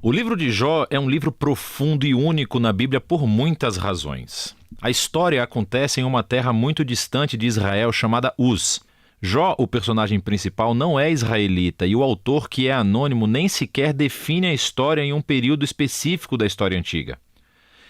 O livro de Jó é um livro profundo e único na Bíblia por muitas razões. A história acontece em uma terra muito distante de Israel chamada Uz. Jó, o personagem principal, não é israelita e o autor, que é anônimo, nem sequer define a história em um período específico da história antiga.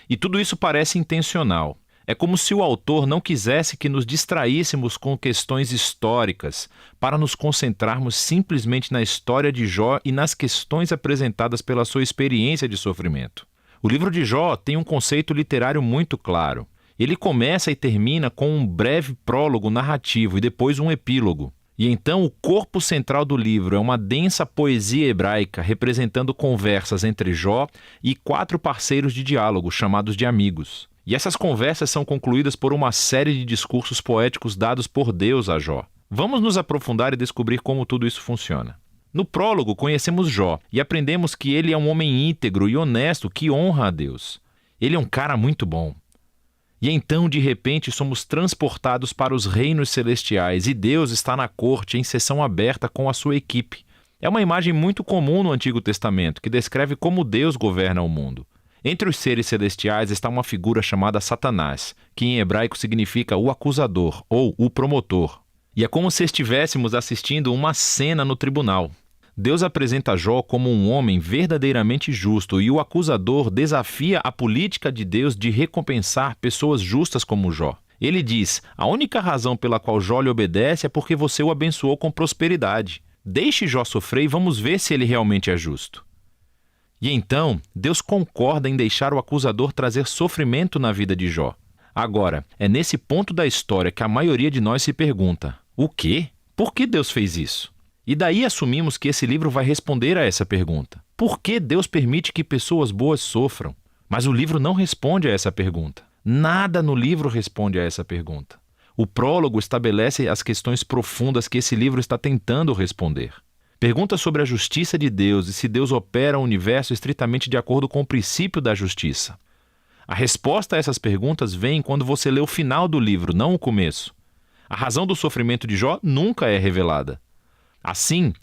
E tudo isso parece intencional. É como se o autor não quisesse que nos distraíssemos com questões históricas, para nos concentrarmos simplesmente na história de Jó e nas questões apresentadas pela sua experiência de sofrimento. O livro de Jó tem um conceito literário muito claro. Ele começa e termina com um breve prólogo narrativo e depois um epílogo. E então o corpo central do livro é uma densa poesia hebraica representando conversas entre Jó e 4 parceiros de diálogo chamados de amigos. E essas conversas são concluídas por uma série de discursos poéticos dados por Deus a Jó. Vamos nos aprofundar e descobrir como tudo isso funciona. No prólogo, conhecemos Jó e aprendemos que ele é um homem íntegro e honesto que honra a Deus. Ele é um cara muito bom. E então, de repente, somos transportados para os reinos celestiais e Deus está na corte em sessão aberta com a sua equipe. É uma imagem muito comum no Antigo Testamento que descreve como Deus governa o mundo. Entre os seres celestiais está uma figura chamada Satanás, que em hebraico significa o acusador ou o promotor. E é como se estivéssemos assistindo uma cena no tribunal. Deus apresenta Jó como um homem verdadeiramente justo e o acusador desafia a política de Deus de recompensar pessoas justas como Jó. Ele diz: a única razão pela qual Jó lhe obedece é porque você o abençoou com prosperidade. Deixe Jó sofrer e vamos ver se ele realmente é justo. E então, Deus concorda em deixar o acusador trazer sofrimento na vida de Jó. Agora, é nesse ponto da história que a maioria de nós se pergunta: o quê? Por que Deus fez isso? E daí assumimos que esse livro vai responder a essa pergunta. Por que Deus permite que pessoas boas sofram? Mas o livro não responde a essa pergunta. Nada no livro responde a essa pergunta. O prólogo estabelece as questões profundas que esse livro está tentando responder. Pergunta sobre a justiça de Deus e se Deus opera o universo estritamente de acordo com o princípio da justiça. A resposta a essas perguntas vem quando você lê o final do livro, não o começo. A razão do sofrimento de Jó nunca é revelada. Assim,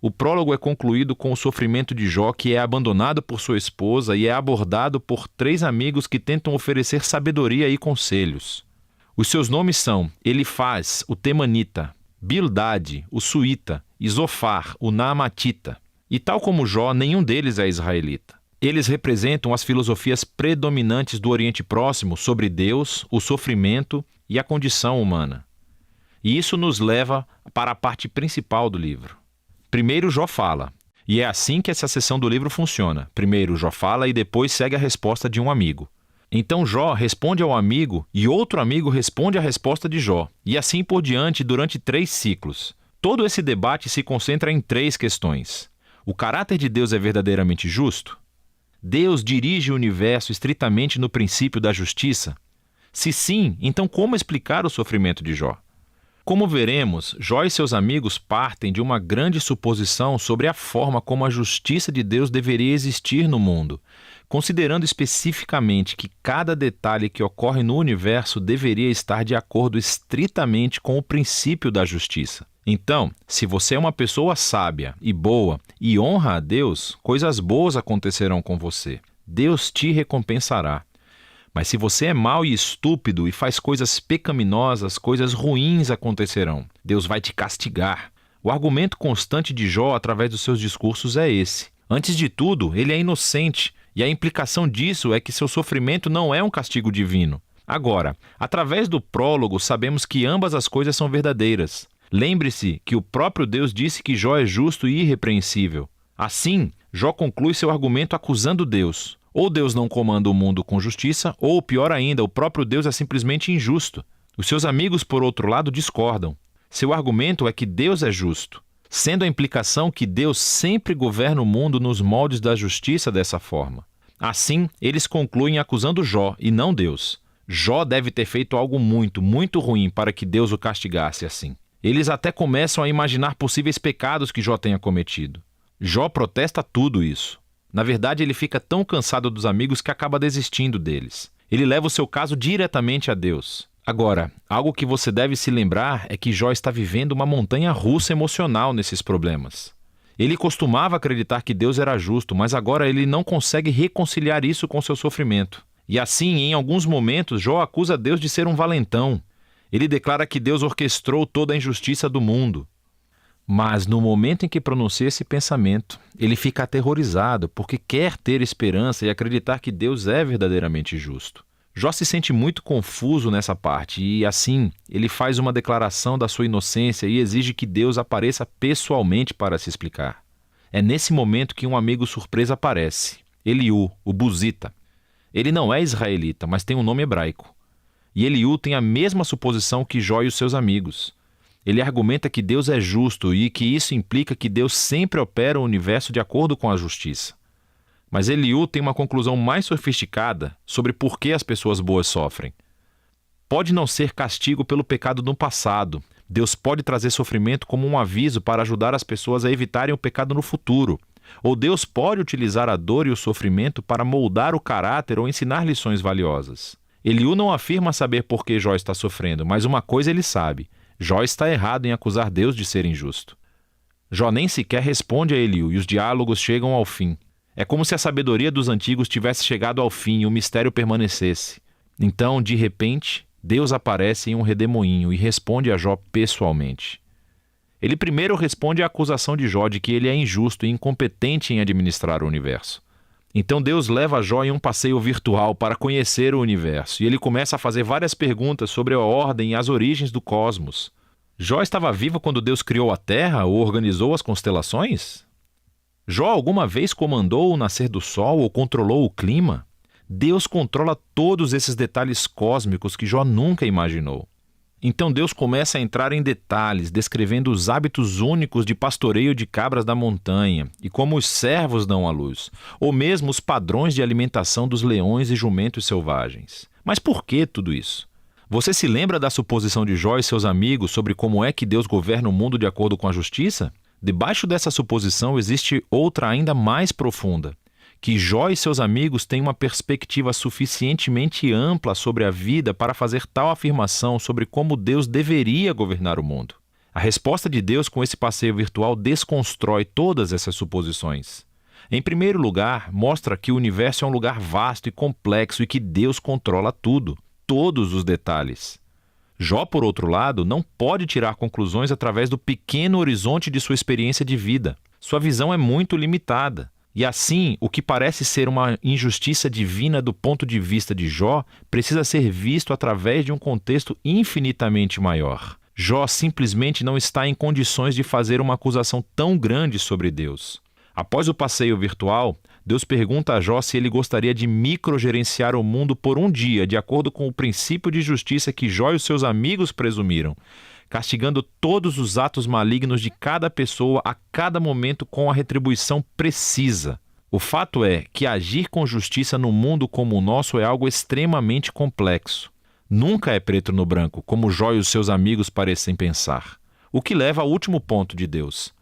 o prólogo é concluído com o sofrimento de Jó, que é abandonado por sua esposa e é abordado por 3 amigos que tentam oferecer sabedoria e conselhos. Os seus nomes são Elifaz, o Temanita, Bildade, o Suíta, e Zofar, o Naamatita. E tal como Jó, nenhum deles é israelita. Eles representam as filosofias predominantes do Oriente Próximo sobre Deus, o sofrimento e a condição humana. E isso nos leva para a parte principal do livro. Primeiro Jó fala, e é assim que essa seção do livro funciona. Primeiro Jó fala e depois segue a resposta de um amigo. Então Jó responde ao amigo e outro amigo responde à resposta de Jó. E assim por diante durante 3 ciclos. Todo esse debate se concentra em 3 questões. O caráter de Deus é verdadeiramente justo? Deus dirige o universo estritamente no princípio da justiça? Se sim, então como explicar o sofrimento de Jó? Como veremos, Jó e seus amigos partem de uma grande suposição sobre a forma como a justiça de Deus deveria existir no mundo, considerando especificamente que cada detalhe que ocorre no universo deveria estar de acordo estritamente com o princípio da justiça. Então, se você é uma pessoa sábia e boa e honra a Deus, coisas boas acontecerão com você. Deus te recompensará. Mas se você é mau e estúpido e faz coisas pecaminosas, coisas ruins acontecerão. Deus vai te castigar. O argumento constante de Jó através dos seus discursos é esse. Antes de tudo, ele é inocente, e a implicação disso é que seu sofrimento não é um castigo divino. Agora, através do prólogo, sabemos que ambas as coisas são verdadeiras. Lembre-se que o próprio Deus disse que Jó é justo e irrepreensível. Assim, Jó conclui seu argumento acusando Deus. Ou Deus não comanda o mundo com justiça, ou, pior ainda, o próprio Deus é simplesmente injusto. Os seus amigos, por outro lado, discordam. Seu argumento é que Deus é justo, sendo a implicação que Deus sempre governa o mundo nos moldes da justiça dessa forma. Assim, eles concluem acusando Jó e não Deus. Jó deve ter feito algo muito, muito ruim para que Deus o castigasse assim. Eles até começam a imaginar possíveis pecados que Jó tenha cometido. Jó protesta tudo isso. Na verdade, ele fica tão cansado dos amigos que acaba desistindo deles. Ele leva o seu caso diretamente a Deus. Agora, algo que você deve se lembrar é que Jó está vivendo uma montanha-russa emocional nesses problemas. Ele costumava acreditar que Deus era justo, mas agora ele não consegue reconciliar isso com seu sofrimento. E assim, em alguns momentos, Jó acusa Deus de ser um valentão. Ele declara que Deus orquestrou toda a injustiça do mundo. Mas no momento em que pronuncia esse pensamento, ele fica aterrorizado porque quer ter esperança e acreditar que Deus é verdadeiramente justo. Jó se sente muito confuso nessa parte e, assim, ele faz uma declaração da sua inocência e exige que Deus apareça pessoalmente para se explicar. É nesse momento que um amigo surpresa aparece, Eliú, o Buzita. Ele não é israelita, mas tem um nome hebraico. E Eliú tem a mesma suposição que Jó e os seus amigos. Ele argumenta que Deus é justo e que isso implica que Deus sempre opera o universo de acordo com a justiça. Mas Eliú tem uma conclusão mais sofisticada sobre por que as pessoas boas sofrem. Pode não ser castigo pelo pecado no passado. Deus pode trazer sofrimento como um aviso para ajudar as pessoas a evitarem o pecado no futuro. Ou Deus pode utilizar a dor e o sofrimento para moldar o caráter ou ensinar lições valiosas. Eliú não afirma saber por que Jó está sofrendo, mas uma coisa ele sabe: Jó está errado em acusar Deus de ser injusto. Jó nem sequer responde a Eliú e os diálogos chegam ao fim. É como se a sabedoria dos antigos tivesse chegado ao fim e o mistério permanecesse. Então, de repente, Deus aparece em um redemoinho e responde a Jó pessoalmente. Ele primeiro responde à acusação de Jó de que ele é injusto e incompetente em administrar o universo. Então Deus leva Jó em um passeio virtual para conhecer o universo e ele começa a fazer várias perguntas sobre a ordem e as origens do cosmos. Jó estava vivo quando Deus criou a Terra ou organizou as constelações? Jó alguma vez comandou o nascer do sol ou controlou o clima? Deus controla todos esses detalhes cósmicos que Jó nunca imaginou. Então Deus começa a entrar em detalhes, descrevendo os hábitos únicos de pastoreio de cabras da montanha e como os cervos dão à luz, ou mesmo os padrões de alimentação dos leões e jumentos selvagens. Mas por que tudo isso? Você se lembra da suposição de Jó e seus amigos sobre como é que Deus governa o mundo de acordo com a justiça? Debaixo dessa suposição existe outra ainda mais profunda, que Jó e seus amigos têm uma perspectiva suficientemente ampla sobre a vida para fazer tal afirmação sobre como Deus deveria governar o mundo. A resposta de Deus com esse passeio virtual desconstrói todas essas suposições. Em primeiro lugar, mostra que o universo é um lugar vasto e complexo e que Deus controla tudo, todos os detalhes. Jó, por outro lado, não pode tirar conclusões através do pequeno horizonte de sua experiência de vida. Sua visão é muito limitada. E assim, o que parece ser uma injustiça divina do ponto de vista de Jó precisa ser visto através de um contexto infinitamente maior. Jó simplesmente não está em condições de fazer uma acusação tão grande sobre Deus. Após o passeio virtual, Deus pergunta a Jó se ele gostaria de microgerenciar o mundo por um dia, de acordo com o princípio de justiça que Jó e os seus amigos presumiram, castigando todos os atos malignos de cada pessoa a cada momento com a retribuição precisa. O fato é que agir com justiça no mundo como o nosso é algo extremamente complexo. Nunca é preto no branco, como Jó e os seus amigos parecem pensar. O que leva ao último ponto de Deus.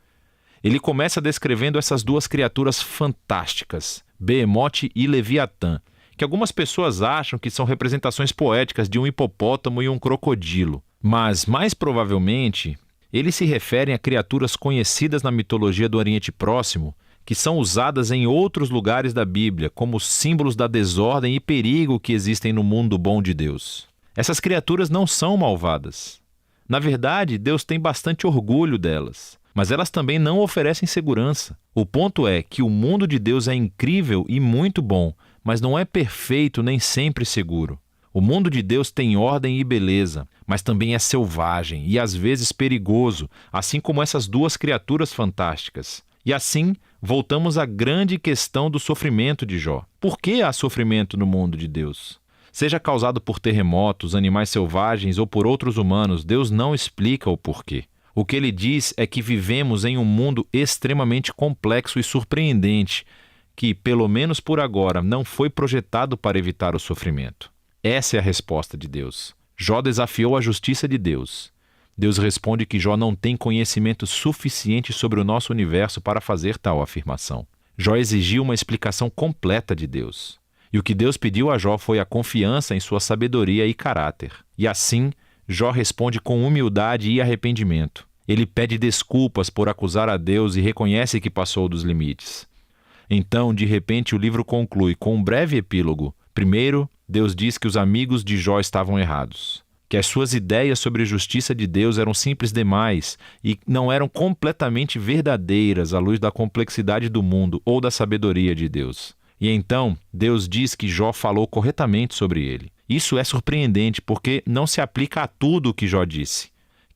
Ele começa descrevendo essas duas criaturas fantásticas, Behemote e Leviatã, que algumas pessoas acham que são representações poéticas de um hipopótamo e um crocodilo. Mas, mais provavelmente, eles se referem a criaturas conhecidas na mitologia do Oriente Próximo, que são usadas em outros lugares da Bíblia como símbolos da desordem e perigo que existem no mundo bom de Deus. Essas criaturas não são malvadas. Na verdade, Deus tem bastante orgulho delas, mas elas também não oferecem segurança. O ponto é que o mundo de Deus é incrível e muito bom, mas não é perfeito nem sempre seguro. O mundo de Deus tem ordem e beleza, mas também é selvagem e às vezes perigoso, assim como essas duas criaturas fantásticas. E assim, voltamos à grande questão do sofrimento de Jó. Por que há sofrimento no mundo de Deus? Seja causado por terremotos, animais selvagens ou por outros humanos, Deus não explica o porquê. O que ele diz é que vivemos em um mundo extremamente complexo e surpreendente, que, pelo menos por agora, não foi projetado para evitar o sofrimento. Essa é a resposta de Deus. Jó desafiou a justiça de Deus. Deus responde que Jó não tem conhecimento suficiente sobre o nosso universo para fazer tal afirmação. Jó exigiu uma explicação completa de Deus. E o que Deus pediu a Jó foi a confiança em sua sabedoria e caráter. E assim, Jó responde com humildade e arrependimento. Ele pede desculpas por acusar a Deus e reconhece que passou dos limites. Então, de repente, o livro conclui com um breve epílogo. Primeiro, Deus diz que os amigos de Jó estavam errados, que as suas ideias sobre a justiça de Deus eram simples demais e não eram completamente verdadeiras à luz da complexidade do mundo ou da sabedoria de Deus. E então, Deus diz que Jó falou corretamente sobre ele. Isso é surpreendente porque não se aplica a tudo o que Jó disse.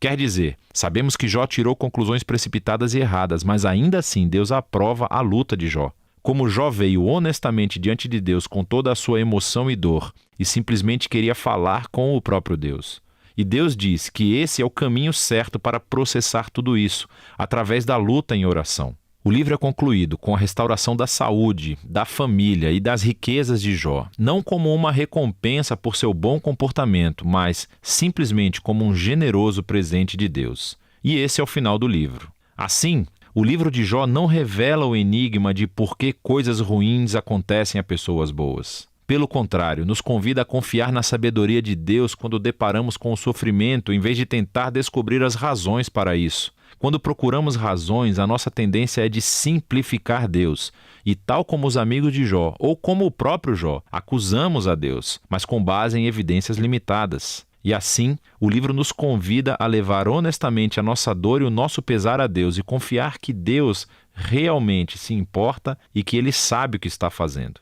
Quer dizer, sabemos que Jó tirou conclusões precipitadas e erradas, mas ainda assim Deus aprova a luta de Jó. Como Jó veio honestamente diante de Deus com toda a sua emoção e dor e simplesmente queria falar com o próprio Deus. E Deus diz que esse é o caminho certo para processar tudo isso, através da luta em oração. O livro é concluído com a restauração da saúde, da família e das riquezas de Jó, não como uma recompensa por seu bom comportamento, mas simplesmente como um generoso presente de Deus. E esse é o final do livro. Assim, o livro de Jó não revela o enigma de por que coisas ruins acontecem a pessoas boas. Pelo contrário, nos convida a confiar na sabedoria de Deus quando deparamos com o sofrimento, em vez de tentar descobrir as razões para isso. Quando procuramos razões, a nossa tendência é de simplificar Deus. E tal como os amigos de Jó, ou como o próprio Jó, acusamos a Deus, mas com base em evidências limitadas. E assim, o livro nos convida a levar honestamente a nossa dor e o nosso pesar a Deus e confiar que Deus realmente se importa e que Ele sabe o que está fazendo.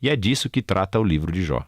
E é disso que trata o livro de Jó.